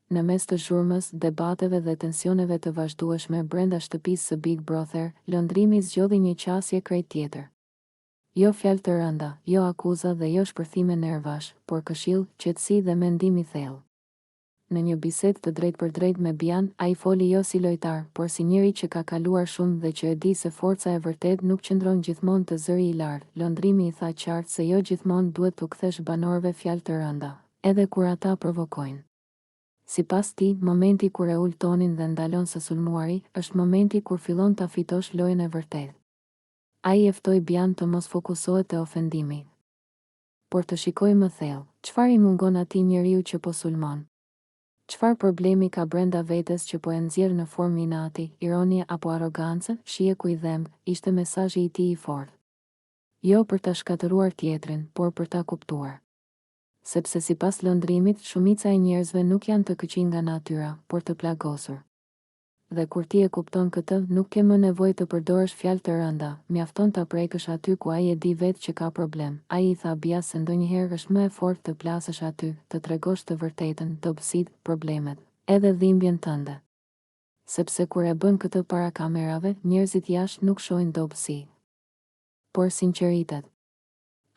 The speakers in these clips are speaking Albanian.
Në mes të zhurmës, debateve dhe tensioneve të vazhdueshme brenda shtëpisë së Big Brother, lëndrimi zgjodhi një qasje krejt tjetër. Jo fjalë të rënda, jo akuza dhe jo shpërthime nervash, por këshill, qetësi dhe mendim i thellë. Në një bisedë të drejtë për drejtë me Bian, ai foli jo si lojtar, por si njëri që ka kaluar shumë dhe që e di se forca e vërtet nuk qëndron gjithmonë të zëri i lartë. Lëndrimi i tha qartë se jo gjithmonë duhet t'u kthesh banorëve fjalë të rënda, edhe kur ata provokojnë. Sipas tij, momenti kur e ul tonin dhe ndalon së sulmuari, është momenti kur fillon ta fitosh lojën e vërtetë. Ai e ftoi Bian të mos fokusohet te ofendimi, por të shikojë më thellë, çfarë i mungon atij njeriu që po sulmon. Çfarë problemi ka brenda vetes që po e nxjerr në formë inati, ironie apo arrogancë? Shije ku i dhem, ishte mesazhi i tij i fortë. Jo për ta shkatëruar tjetrin, por për ta kuptuar. Sepse sipas lëndrimit, shumica e njerëzve nuk janë të këqij nga natyra, por të plagosur. Dhe kur ti e kupton këtë, nuk ke më nevojë të përdorësh fjalë të rënda, mjafton ta prekësh aty ku ai e di vetë që ka problem. Ai i tha Bias se ndonjëherë është më e fortë të plasësh aty, të tregosh të vërtetën, dobësitë, problemet, edhe dhimbjen tënde. Sepse kur e bën këtë para kamerave, njerëzit jashtë nuk shohin dobësi, por sinqeritet.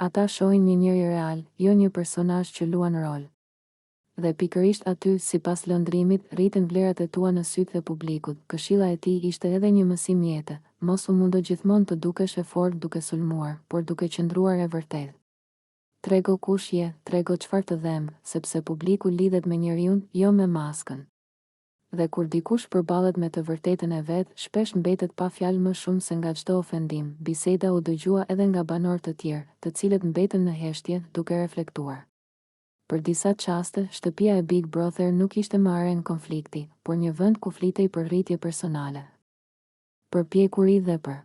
Ata shohin një njeri real, jo një personazh që luan rol. Dhe pikërisht aty, sipas lëndrimit, rriten vlerat e tua në sytë e publikut. Këshilla e tij ishte edhe një mësim jete, mos u mundo gjithmonë të dukesh e fortë duke sulmuar, por duke qëndruar e vërtetë. Trego kush je, trego çfarë të dhem, sepse publiku lidhet me njeriu, jo me maskën. Dhe kur dikush përballet me të vërtetën e vet, shpesh mbetet pa fjalë më shumë se nga çdo ofendim. Biseda u dëgjua edhe nga banorë të tjerë, të cilët mbetën në heshtje, duke reflektuar. Për disa çaste, shtëpia e Big Brother nuk ishte më arenë konflikti, por një vend ku flitej për rritje personale, për pjekuri dhe për